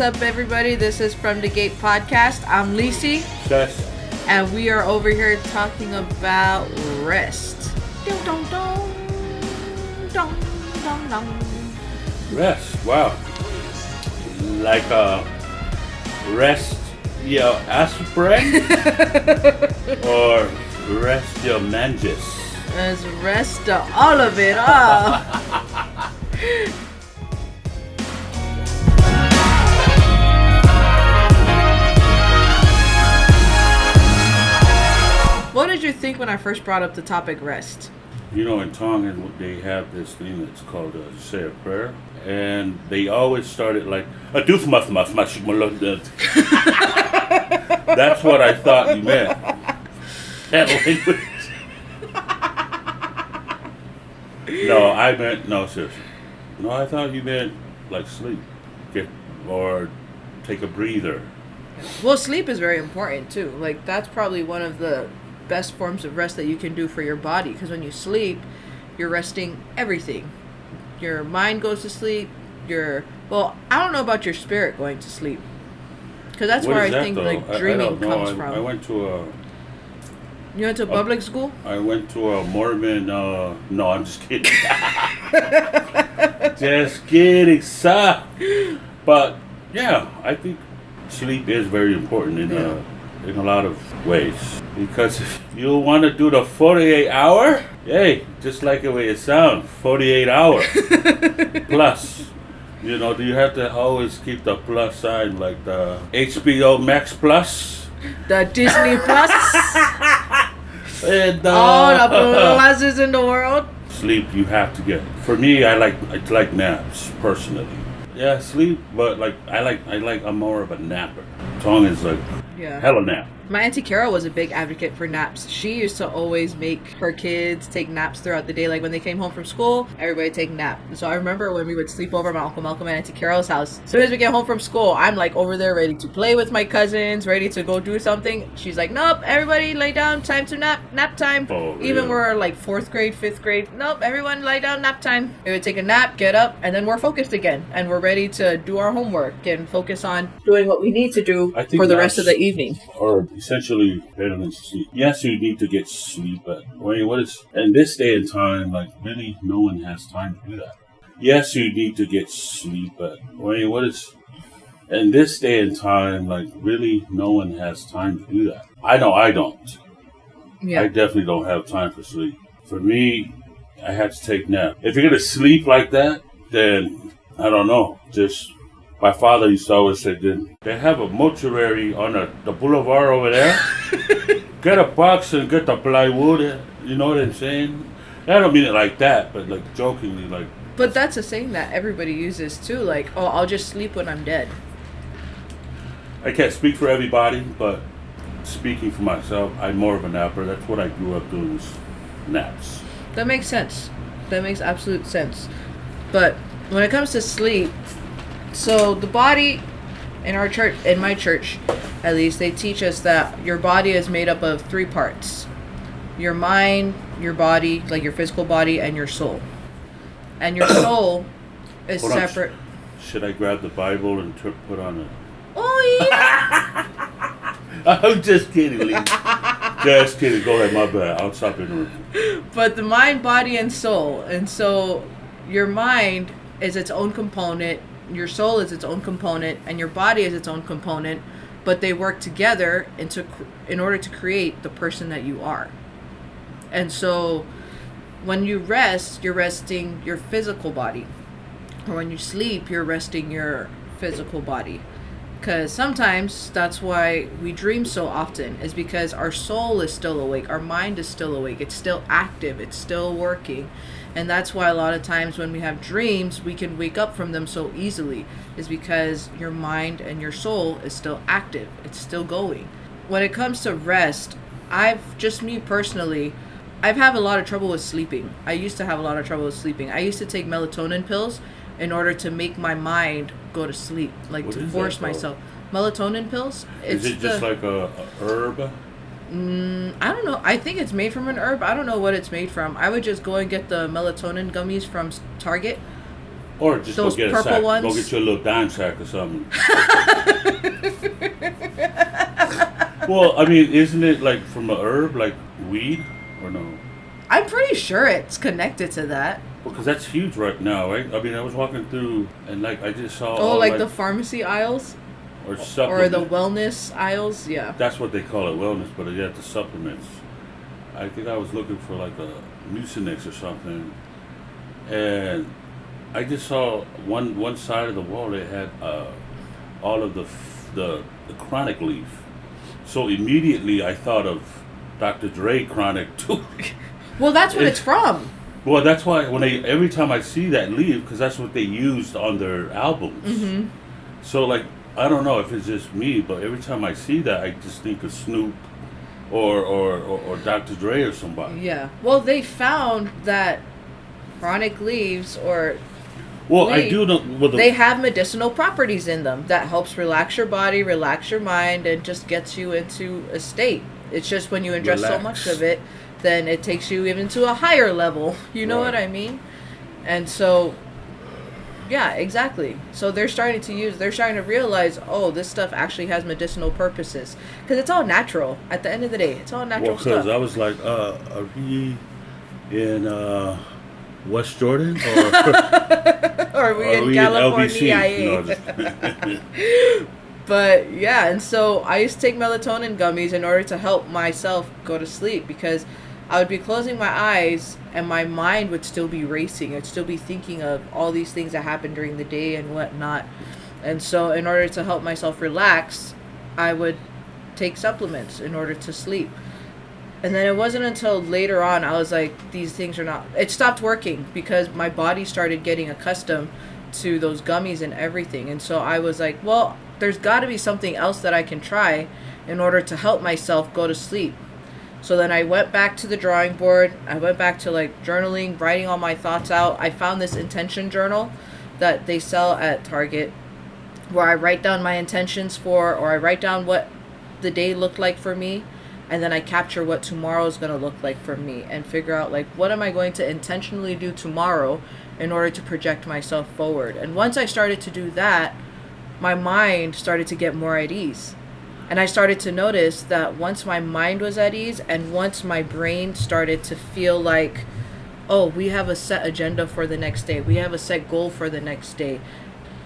up, everybody? This is From the Gate Podcast. I'm Lisi. Ses. And we are over here talking about rest. Rest. Wow. Like a rest your aspirin or rest your mantis. Let's rest all of it off. What did you think when I first brought up the topic rest? You know, in Tongan, they have this thing that's called say a prayer. And they always start it like, that's what I thought you meant. That language. No, seriously. No, I thought you meant like sleep. Or take a breather. Well, sleep is very important too. Like, that's probably one of the best forms of rest that you can do for your body, because when you sleep, you're resting everything. Your mind goes to sleep. I don't know about your spirit going to sleep, because that's where I think like dreaming comes from. I went to You went to public school? I went to a Mormon. No, I'm just kidding. Just kidding, sir. But yeah, I think sleep is very important in a lot of ways, because if you want to do the 48 hour, hey, just like the way it sounds, 48 hour plus. You know, do you have to always keep the plus sign, like the HBO Max Plus, the Disney Plus, and all the pluses in the world? Sleep you have to get. For me, I like naps personally. Yeah, sleep, but I'm more of a napper. Tongue is like hella nap. My Auntie Carol was a big advocate for naps. She used to always make her kids take naps throughout the day. Like when they came home from school, everybody take a nap. So I remember when we would sleep over at my Uncle Malcolm and Auntie Carol's house. As soon as we get home from school, I'm like over there ready to play with my cousins, ready to go do something. She's like, nope, everybody lay down, time to nap time. Oh, Even we're like 4th grade, 5th grade, nope, everyone lie down, nap time. We would take a nap, get up, and then we're focused again. And we're ready to do our homework and focus on doing what we need to do for the rest of the evening. Or essentially better than sleep. Yes, you need to get sleep, but in this day and time, like really no one has time to do that. Yes, you need to get sleep, but in this day and time, like really no one has time to do that. I know I don't. Yeah. I definitely don't have time for sleep. For me, I have to take nap. If you're gonna sleep like that, then I don't know. My father used to always say, they have a mortuary on the boulevard over there. Get a box and get the plywood. You know what I'm saying? I don't mean it like that, but like jokingly, like. But that's a saying that everybody uses too. Like, oh, I'll just sleep when I'm dead. I can't speak for everybody, but speaking for myself, I'm more of a napper. That's what I grew up doing, was naps. That makes sense. That makes absolute sense. But when it comes to sleep, so the body in our church, in my church at least, they teach us that your body is made up of 3 parts. Your mind, your body, like your physical body, and your soul. And your soul is separate. Should I grab the Bible and put on it? Oh, yeah. I'm just kidding, Lee. Just kidding. Go ahead, my bad. I'll stop interrupting. But the mind, body, and soul. And so your mind is its own component. Your soul is its own component, and your body is its own component, but they work together in order to create the person that you are. And so when you rest, you're resting your physical body. Or when you sleep, you're resting your physical body. Because sometimes that's why we dream so often, is because our soul is still awake, our mind is still awake, it's still active, it's still working. And that's why a lot of times when we have dreams, we can wake up from them so easily, is because your mind and your soul is still active. It's still going. When it comes to rest, me personally, I've had a lot of trouble with sleeping. I used to have a lot of trouble with sleeping. I used to take melatonin pills in order to make my mind go to sleep, like to force myself. Melatonin pills. Is it just like a herb? I don't know. I think it's made from an herb. I don't know what it's made from. I would just go and get the melatonin gummies from Target, Or just Those go get a purple sack. ones? Go get you a little dime sack or something. Well, I mean, isn't it like from a herb, like weed, or no? I'm pretty sure it's connected to that. Well, because that's huge right now, right? I mean, I was walking through and like I just saw. Oh, like the pharmacy aisles? or supplement. Or the wellness aisles, yeah. That's what they call it, wellness. But yeah, the supplements. I think I was looking for like a Mucinex or something, and I just saw one side of the wall. It had all of the chronic leaf. So immediately I thought of Dr. Dre chronic too. Well, that's what it's from. Well, that's why every time I see that leaf, because that's what they used on their albums. Mm-hmm. So like I don't know if it's just me, but every time I see that, I just think of Snoop or Dr. Dre or somebody. Yeah. Well, they found that chronic leaves or Well, leaf, I do know. Well, they have medicinal properties in them that helps relax your body, relax your mind, and just gets you into a state. It's just when you ingest so much of it, then it takes you even to a higher level. You know what I mean? And so, yeah, exactly. So they're starting to realize, oh, this stuff actually has medicinal purposes. Because it's all natural. At the end of the day, it's all natural stuff. Because I was like, are we in West Jordan? Or are we in California? No, But yeah, and so I used to take melatonin gummies in order to help myself go to sleep, because I would be closing my eyes and my mind would still be racing. I'd still be thinking of all these things that happened during the day and whatnot. And so in order to help myself relax, I would take supplements in order to sleep. And then it wasn't until later on I was like, these things are not... It stopped working because my body started getting accustomed to those gummies and everything. And so I was like, well, there's got to be something else that I can try in order to help myself go to sleep. So then I went back to the drawing board. I went back to like journaling, writing all my thoughts out. I found this intention journal that they sell at Target, where I write down my intentions or I write down what the day looked like for me. And then I capture what tomorrow is going to look like for me and figure out like, what am I going to intentionally do tomorrow in order to project myself forward. And once I started to do that, my mind started to get more at ease. And I started to notice that once my mind was at ease and once my brain started to feel like, oh, we have a set agenda for the next day, we have a set goal for the next day,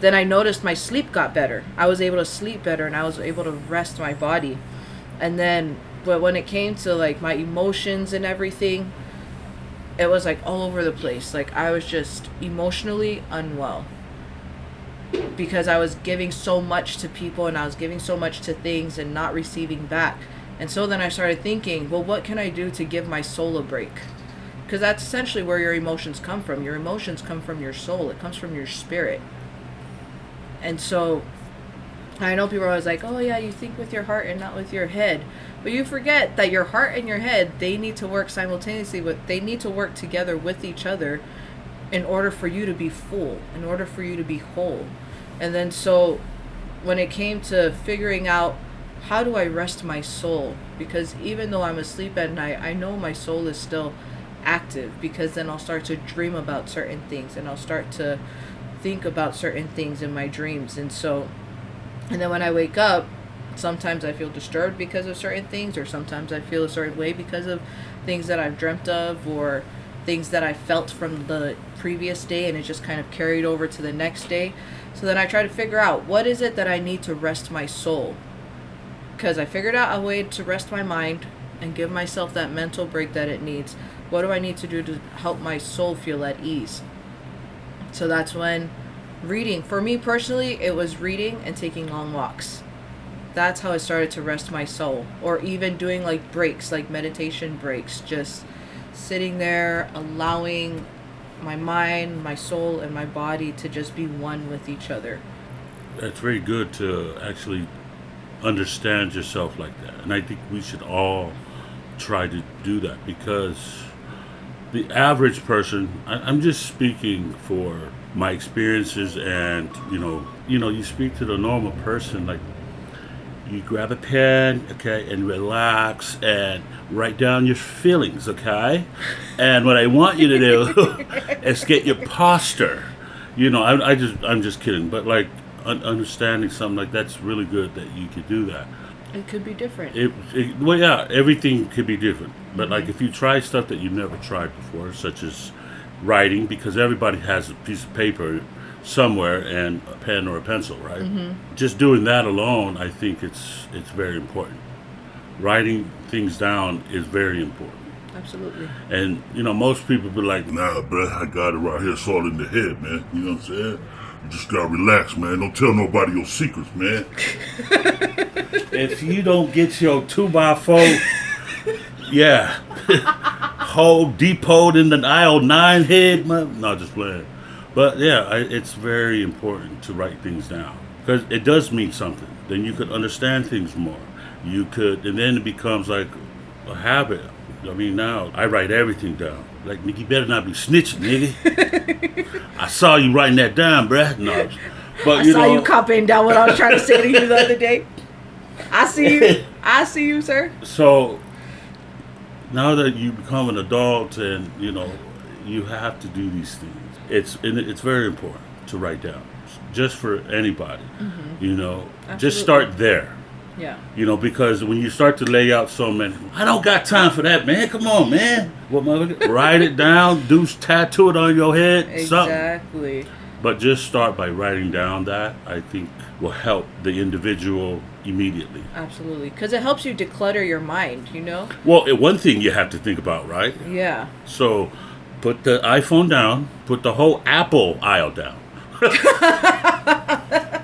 then I noticed my sleep got better. I was able to sleep better and I was able to rest my body. And then, but when it came to like my emotions and everything, it was like all over the place. Like I was just emotionally unwell because I was giving so much to people and I was giving so much to things and not receiving back. And so then I started thinking, well, what can I do to give my soul a break? Because that's essentially where your emotions come from. Your emotions come from your soul. It comes from your spirit. And so I know people are always like, oh yeah, you think with your heart and not with your head. But you forget that your heart and your head, they need to work simultaneously, but they need to work together with each other in order for you to be full, in order for you to be whole. And then so when it came to figuring out how do I rest my soul, because even though I'm asleep at night, I know my soul is still active, because then I'll start to dream about certain things and I'll start to think about certain things in my dreams. And then when I wake up, sometimes I feel disturbed because of certain things, or sometimes I feel a certain way because of things that I've dreamt of or things that I felt from the previous day, and it just kind of carried over to the next day. So then I try to figure out, what is it that I need to rest my soul? Because I figured out a way to rest my mind and give myself that mental break that it needs. What do I need to do to help my soul feel at ease? So that's when reading, for me personally, it was reading and taking long walks. That's how I started to rest my soul. Or even doing like breaks, like meditation breaks, just sitting there, allowing my mind, my soul, and my body to just be one with each other. That's very good to actually understand yourself like that. And I think we should all try to do that, because the average person, I'm just speaking for my experiences, and you speak to the normal person, like you grab a pen, okay, and relax and write down your feelings, okay? And what I want you to do is get your posture. I'm just kidding. But like understanding something like that's really good that you could do that. It could be different. Well, yeah, everything could be different. But like if you try stuff that you've never tried before, such as writing, because everybody has a piece of paper somewhere and a pen or a pencil, right? Just doing that alone, I think it's very important. Writing things down is very important. Absolutely. And most people be like, "Nah, bro, I got it right here, it's all in the head, man." You know what I'm saying? You just gotta relax, man. Don't tell nobody your secrets, man. If you don't get your 2x4, yeah, whole depoted in the aisle 9 head, man. No, just playing. But yeah, it's very important to write things down because it does mean something. Then you could understand things more. You could, and then it becomes like a habit. I mean, now I write everything down. Like, nigga, you better not be snitching, nigga. I saw you writing that down, bruh. No, but I saw you copying down what I was trying to say to you the other day. I see you. I see you, sir. So now that you become an adult and you have to do these things. It's very important to write down, just for anybody. Just start there. Yeah. Because when you start to lay out so many, I don't got time for that, man. Come on, man. What, motherfucker? Write it down. Tattoo it on your head. Exactly. Something. But just start by writing down that, I think, will help the individual immediately. Absolutely. Because it helps you declutter your mind, Well, one thing you have to think about, right? Yeah. So put the iPhone down. Put the whole Apple aisle down.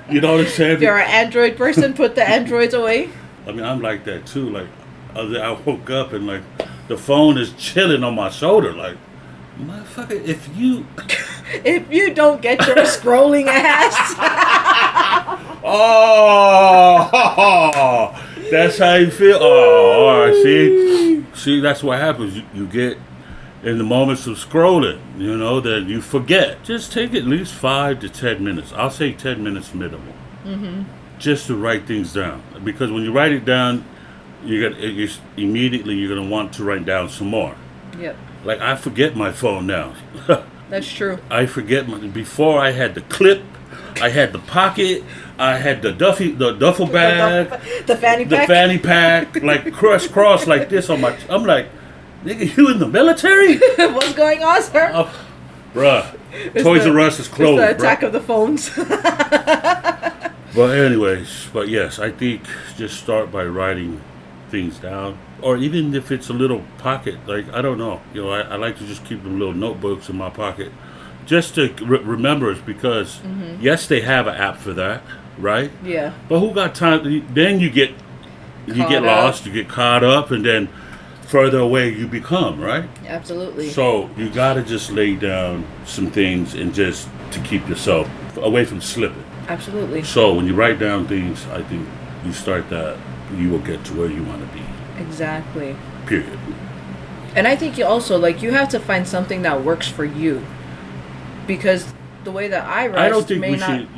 You know what I'm saying? If you're an Android person, put the Androids away. I mean, I'm like that too. Like, I woke up and like the phone is chilling on my shoulder. Like, motherfucker, if you don't get your scrolling ass. Oh, that's how you feel. Oh, all right. See, that's what happens. You get in the moments of scrolling, that you forget. Just take at least 5 to 10 minutes. I'll say 10 minutes minimum. Just to write things down. Because when you write it down, you're immediately going to want to write down some more. Yep. Like, I forget my phone now. That's true. I forget before I had the clip, I had the pocket, I had the duffel bag, the fanny pack. The fanny pack, like cross like this on my. I'm like, nigga, you in the military? What's going on, sir? Bruh, Toys R Us is closed. It's the attack of the phones. But yes, I think just start by writing things down. Or even if it's a little pocket, like, I don't know. I like to just keep them little notebooks in my pocket. Just to remember it because, yes, they have an app for that, right? Yeah. But who got time? Then you get lost, you get caught up, and then further away you become, right? Absolutely. So you got to just lay down some things and just to keep yourself away from slipping. Absolutely. So when you write down things, I think you start that, you will get to where you want to be. Exactly. Period. And I think you also, you have to find something that works for you. Because the way that I write, I don't think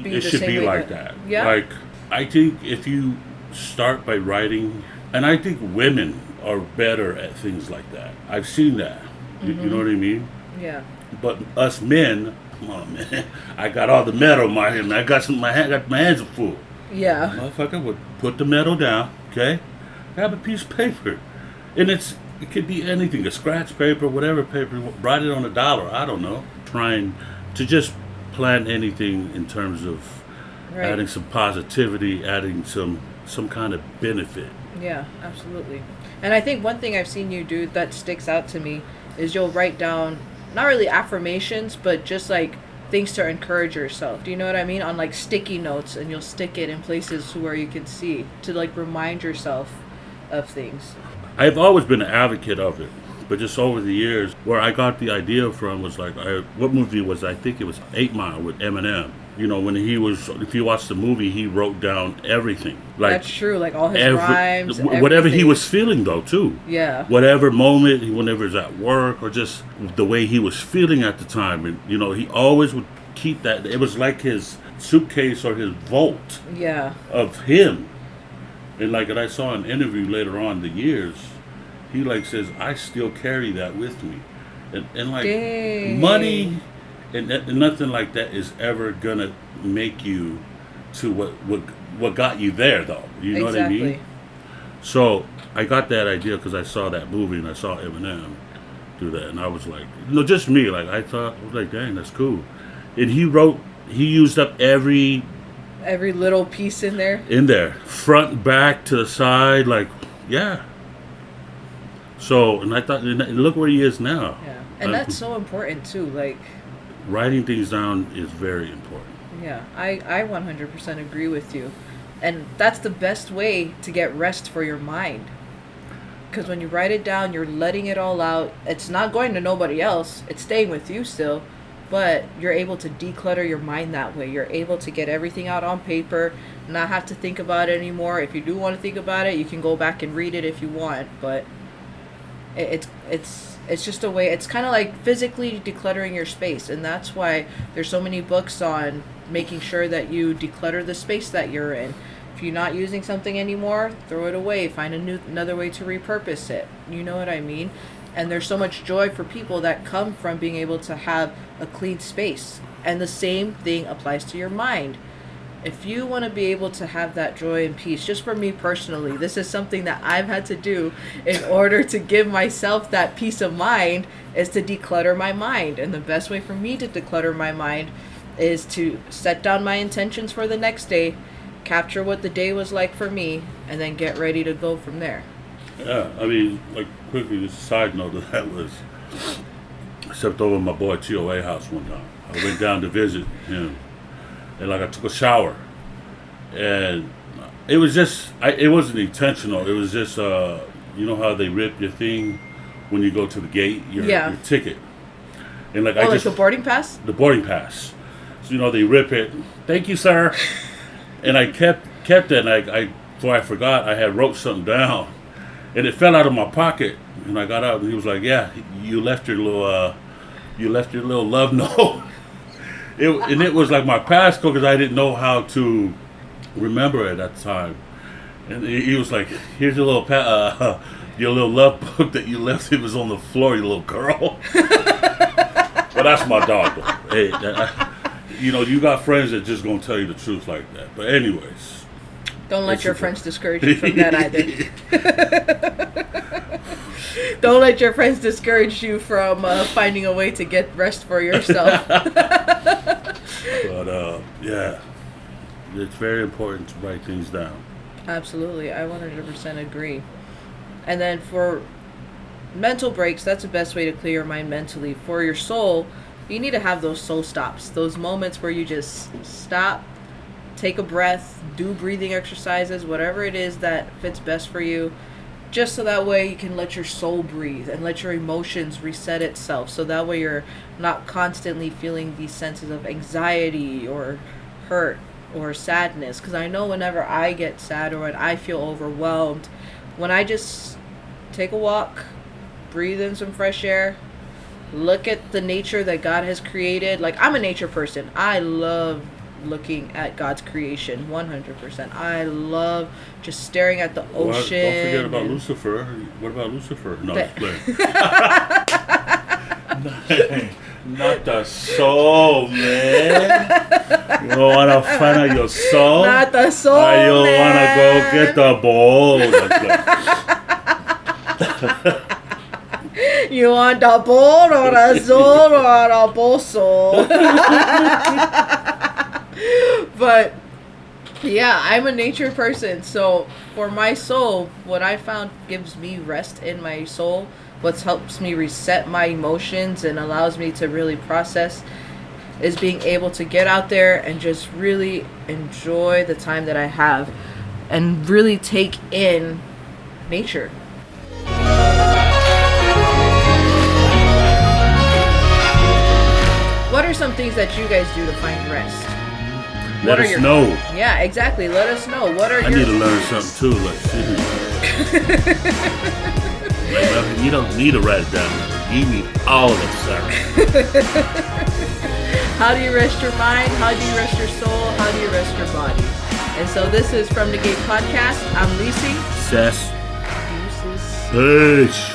it should be like that. Yeah. Like, I think if you start by writing, and I think women are better at things like that. I've seen that. You know what I mean? Yeah. But us men, come on, man. I got all the metal in my hand. I got my hands are full. Yeah. Motherfucker would put the metal down, okay? Grab a piece of paper. And it could be anything, a scratch paper, whatever paper. Write it on $1. I don't know. Trying to just plan anything in terms of adding some positivity, adding some kind of benefit. Yeah, absolutely. And I think one thing I've seen you do that sticks out to me is you'll write down, not really affirmations, but just things to encourage yourself. Do you know what I mean? On sticky notes, and you'll stick it in places where you can see to remind yourself of things. I've always been an advocate of it. But just over the years, where I got the idea from was what movie was, I think it was 8 Mile with Eminem. When if you watch the movie, he wrote down everything. That's true, all his rhymes. Whatever he was feeling, though, too. Yeah. Whatever moment, whenever he's at work, or just the way he was feeling at the time. And, he always would keep that. It was like his suitcase or his vault of him. And I saw an interview later on in the years, he says, I still carry that with me. And Dang. Money and nothing like that is ever gonna make you to what got you there, though. You know what I mean? So I got that idea because I saw that movie and I saw Eminem do that, and I was like, just me. Like I was like, dang, that's cool. And he used up every little piece in there. Front, back, to the side, like, yeah. So, and I thought, and look where he is now. Yeah, and that's so important too. Like, writing things down is very important. Yeah, I 100% agree with you. And that's the best way to get rest for your mind. Because when you write it down, you're letting it all out. It's not going to nobody else. It's staying with you still. But you're able to declutter your mind that way. You're able to get everything out on paper, not have to think about it anymore. If you do want to think about it, you can go back and read it if you want. But it's just a way. It's kind of like physically decluttering your space. And that's why there's so many books on making sure that you declutter the space that you're in. If you're not using something anymore, throw it away. Find another way to repurpose it. You know what I mean? And there's so much joy for people that come from being able to have a clean space. And the same thing applies to your mind. If you want to be able to have that joy and peace, just for me personally, this is something that I've had to do in order to give myself that peace of mind, is to declutter my mind. And the best way for me to declutter my mind is to set down my intentions for the next day, capture what the day was like for me, and then get ready to go from there. Yeah, I mean, like, quickly, just a side note of that was, I stepped over my boy TOA house one time. I went down to visit him, and like I took a shower, and it was just, it wasn't intentional. It was just, you know how they rip your thing when you go to the gate, your ticket, and like like the boarding pass. The boarding pass. So they rip it. Thank you, sir. And I kept it, and before I forgot, I had wrote something down, and it fell out of my pocket. And I got out, and he was like, "Yeah, you left your little love note." It was like my passcode because I didn't know how to remember it at the time. And he was like, "Here's your little love book that you left. It was on the floor, you little girl." But that's my dog, though. Hey, you got friends that just gonna tell you the truth like that. But anyways, don't let your friends discourage you from that either. Don't let your friends discourage you from finding a way to get rest for yourself. But yeah, it's very important to write things down. Absolutely, I 100% agree. And then for mental breaks, that's the best way to clear your mind mentally. For your soul, you need to have those soul stops, those moments where you just stop, take a breath, do breathing exercises, whatever it is that fits best for you, just so that way you can let your soul breathe and let your emotions reset itself. So that way you're not constantly feeling these senses of anxiety or hurt or sadness. Because I know whenever I get sad or when I feel overwhelmed, when I just take a walk, breathe in some fresh air, look at the nature that God has created. Like, I'm a nature person. I love looking at God's creation 100%. I love just staring at the ocean. Well, don't forget about Lucifer. What about Lucifer? No, just playing. Not the soul, man. You don't want to find out your soul? Not the soul, you want to go get the ball. You want the ball or the soul or the boso? But yeah, I'm a nature person. So for my soul, what I found gives me rest in my soul, what helps me reset my emotions and allows me to really process, is being able to get out there and just really enjoy the time that I have and really take in nature. What are some things that you guys do to find rest? Let us know. Yeah, exactly. Let us know. I need to learn something too. Like, you don't need to write it down. You need all of it, sir. How do you rest your mind? How do you rest your soul? How do you rest your body? And so this is From the Gate Podcast. I'm Lisi. Ses. Deuces. Peace.